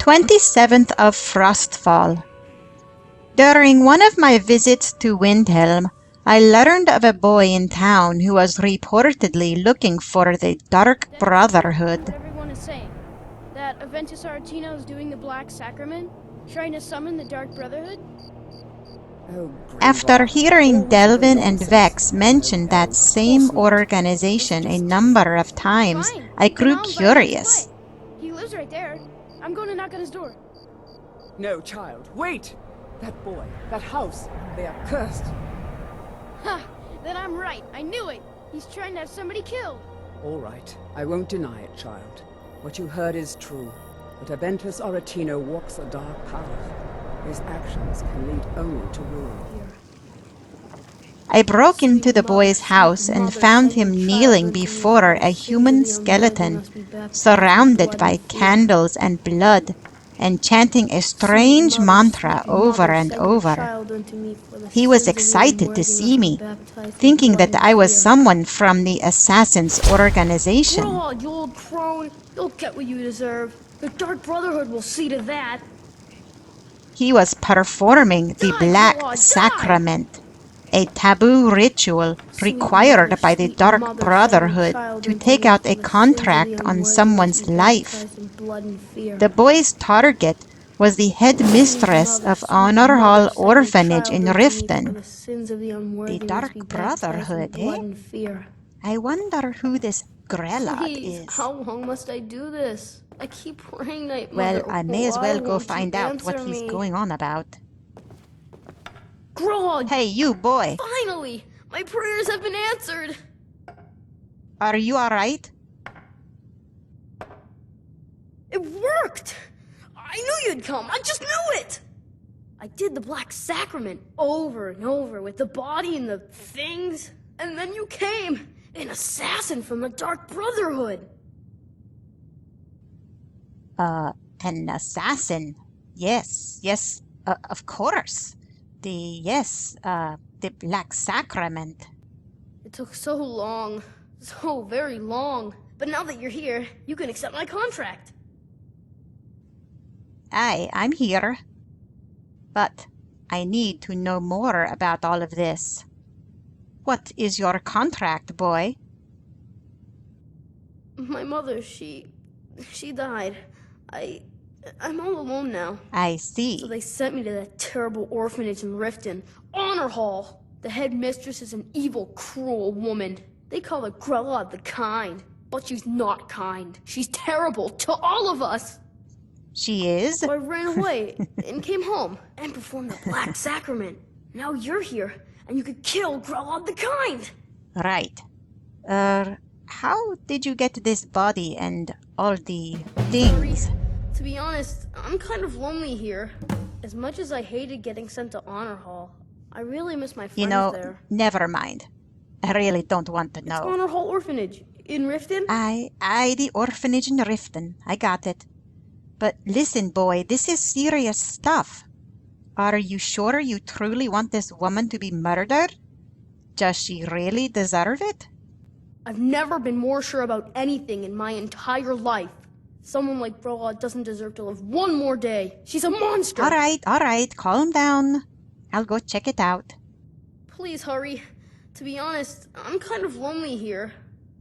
27th of Frostfall. During one of my visits to Windhelm, I learned of a boy in town who was reportedly looking for the Dark Brotherhood. What everyone is saying. That Aventus Aretino is doing the Black Sacrament, trying to summon the Dark Brotherhood. After hearing Delvin and Vex mention that same organization a number of times, I grew curious. He lives right there. I'm going to knock on his door. No, child, wait! That boy, that house, they are cursed. Ha! Then I'm right. I knew it. He's trying to have somebody killed. All right, I won't deny it, child. What you heard is true. But Aventus Aretino walks a dark path. His actions can lead only to ruin. I broke into the boy's house and found him kneeling before a human skeleton, surrounded by candles and blood, and chanting a strange mantra over and over. He was excited to see me, thinking that I was someone from the Assassin's organization. Grow, you old crone. You'll get what you deserve. The Dark Brotherhood will see to that. He was performing the Black Sacrament, a taboo ritual required by the Dark Brotherhood to take out a contract on someone's life. The boy's target was the headmistress of Honorhall Orphanage in Riften. The Dark Brotherhood, eh? I wonder who this Grelad is. How long must I do this? I keep praying night. Well, I may as well go find out what he's going on about. Grog! Hey, you boy! Finally! My prayers have been answered! Are you alright? It worked! I knew you'd come! I just knew it! I did the Black Sacrament over and over with the body and the things, and then you came! An assassin from the Dark Brotherhood! An assassin? Yes, of course. The Black Sacrament. It took so long. So very long. But now that you're here, you can accept my contract. I'm here. But I need to know more about all of this. What is your contract, boy? My mother, she died. I'm all alone now. I see. So they sent me to that terrible orphanage in Riften. Honorhall! The headmistress is an evil, cruel woman. They call her Grella the Kind. But she's not kind. She's terrible to all of us. She is? So I ran away and came home and performed the Black Sacrament. Now you're here, and you could kill Grella the Kind. Right. How did you get this body and all the things? Sorry. To be honest, I'm kind of lonely here. As much as I hated getting sent to Honorhall, I really miss my friends there. Never mind. I really don't want to know. It's Honorhall Orphanage in Riften? The orphanage in Riften. I got it. But listen, boy, this is serious stuff. Are you sure you truly want this woman to be murdered? Does she really deserve it? I've never been more sure about anything in my entire life. Someone like Brola doesn't deserve to live one more day. She's a monster! Alright, calm down. I'll go check it out. Please hurry. To be honest, I'm kind of lonely here.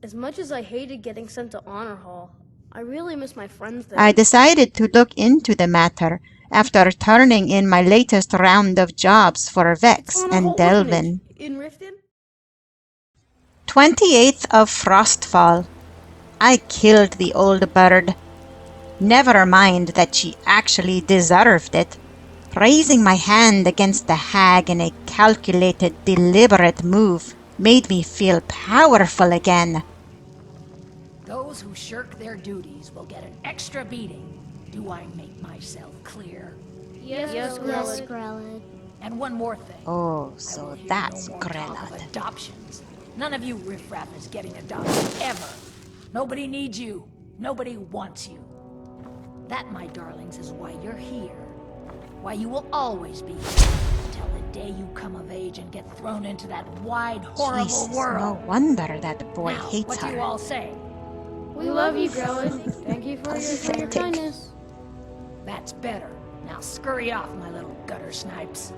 As much as I hated getting sent to Honorhall, I really miss my friends there. I decided to look into the matter after turning in my latest round of jobs for Vex and Delvin. In Riften? 28th of Frostfall. I killed the old bird. Never mind that she actually deserved it. Raising my hand against the hag in a calculated, deliberate move made me feel powerful again. Those who shirk their duties will get an extra beating. Do I make myself clear? Yes, Grelad. And one more thing. Oh, so that's Grelad. Adoptions. None of you riffraff is getting adopted, ever. Nobody needs you. Nobody wants you. That, my darlings, is why you're here. Why you will always be here. Until the day you come of age and get thrown into that wide, horrible Jesus, world. no wonder that boy Now, hates what her. do you all say? We love you, Grelad. Thank you for your kindness. That's better. Now scurry off, my little gutter snipes.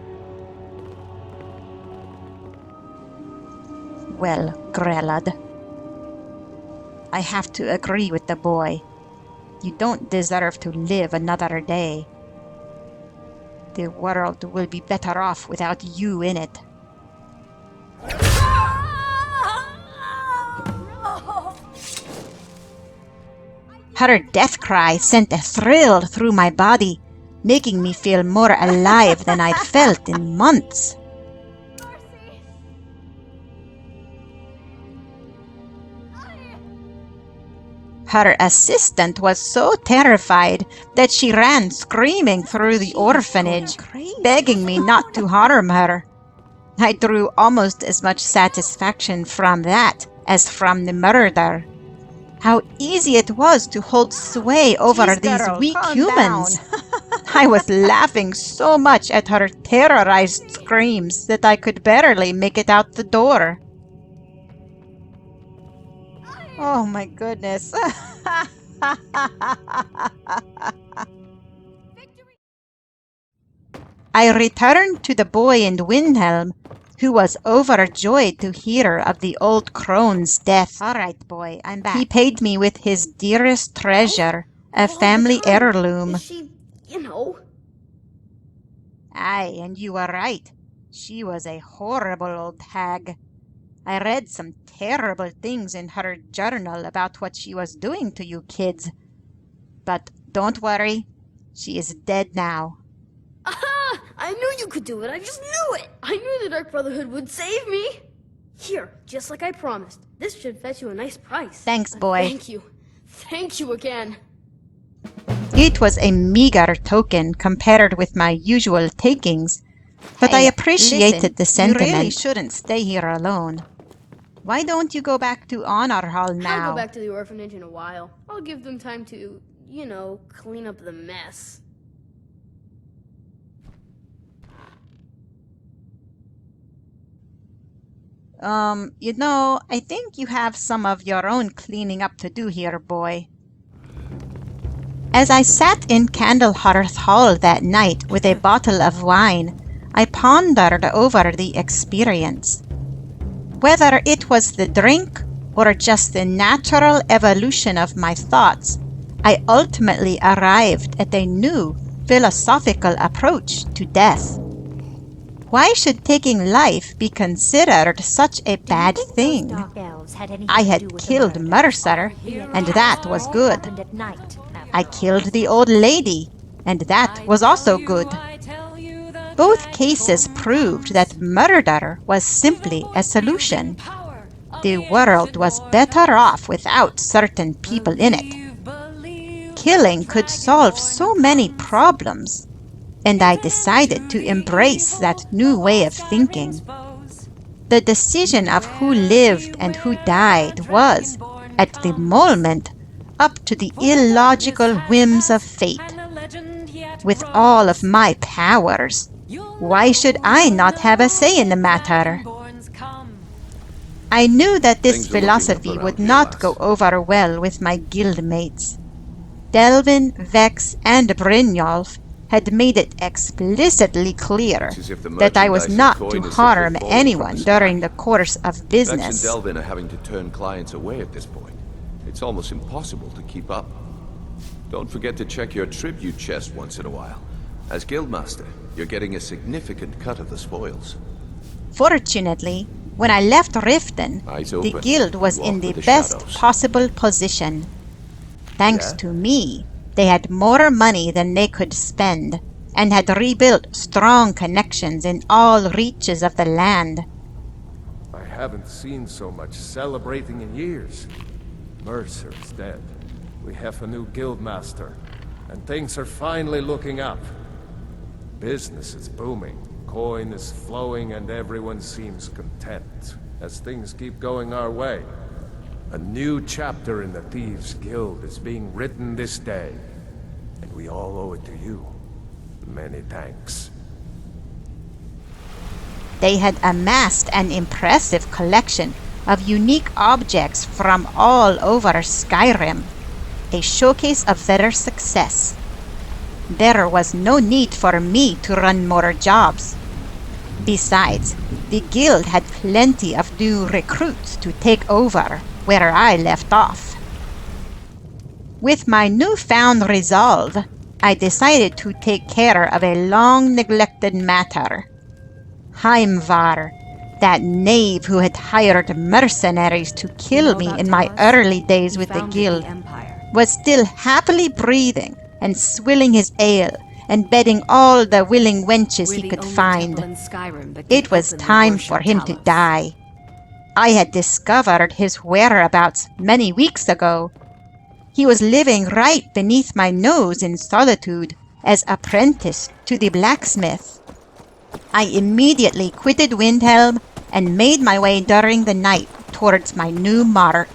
Well, Grelad, I have to agree with the boy. You don't deserve to live another day. The world will be better off without you in it. Her death cry sent a thrill through my body, making me feel more alive than I'd felt in months. Her assistant was so terrified that she ran screaming through the orphanage, begging me not to harm her. I drew almost as much satisfaction from that as from the murder. How easy it was to hold sway over these weak humans. I was laughing so much at her terrorized screams that I could barely make it out the door. Oh my goodness. I returned to the boy in Windhelm, who was overjoyed to hear of the old crone's death. All right, boy, I'm back. He paid me with his dearest treasure, a family heirloom. Is she, you know? Aye, and you were right. She was a horrible old hag. I read some terrible things in her journal about what she was doing to you kids. But don't worry, she is dead now. Aha! I knew you could do it. I just knew it. I knew the Dark Brotherhood would save me. Here, just like I promised. This should fetch you a nice price. Thanks, boy. Thank you. Thank you again. It was a meager token compared with my usual takings, but Hey, I appreciated the sentiment. You really shouldn't stay here alone. Why don't you go back to Honorhall now? I'll go back to the orphanage in a while. I'll give them time to, you know, clean up the mess. You know, I think you have some of your own cleaning up to do here, boy. As I sat in Candlehearth Hall that night with a bottle of wine, I pondered over the experience. Whether it was the drink or just the natural evolution of my thoughts, I ultimately arrived at a new philosophical approach to death. Why should taking life be considered such a bad thing? I had killed Mercer, and that was good. I killed the old lady, and that was also good. Both cases proved that murder was simply a solution. The world was better off without certain people in it. Killing could solve so many problems, and I decided to embrace that new way of thinking. The decision of who lived and who died was, at the moment, up to the illogical whims of fate. With all of my powers, why should I not have a say in the matter? I knew that this philosophy would not go over well with my guildmates. Delvin, Vex, and Brynjolf had made it explicitly clear that I was not to harm anyone during the course of Vex and business. Delvin are having to turn clients away at this point. It's almost impossible to keep up. Don't forget to check your tribute chest once in a while. As Guildmaster, you're getting a significant cut of the spoils. Fortunately, when I left Riften, Eyes the open. guild was Walk in the with the best shadows. possible position. Thanks Yeah? to me, they had more money than they could spend, and had rebuilt strong connections in all reaches of the land. I haven't seen so much celebrating in years. Mercer is dead. We have a new guildmaster, and things are finally looking up. Business is booming, coin is flowing, and everyone seems content as things keep going our way. A new chapter in the Thieves' Guild is being written this day, and we all owe it to you. Many thanks. They had amassed an impressive collection of unique objects from all over Skyrim, a showcase of their success. there was no need for me to run more jobs. Besides, the guild had plenty of new recruits to take over where I left off. With my newfound resolve, I decided to take care of a long-neglected matter. Heimvar, that knave who had hired mercenaries to kill me in my early days with the guild, was still happily breathing and swilling his ale and bedding all the willing wenches he could find. It was time for him to die. I had discovered his whereabouts many weeks ago. He was living right beneath my nose in solitude as apprentice to the blacksmith. I immediately quitted Windhelm and made my way during the night towards my new mark.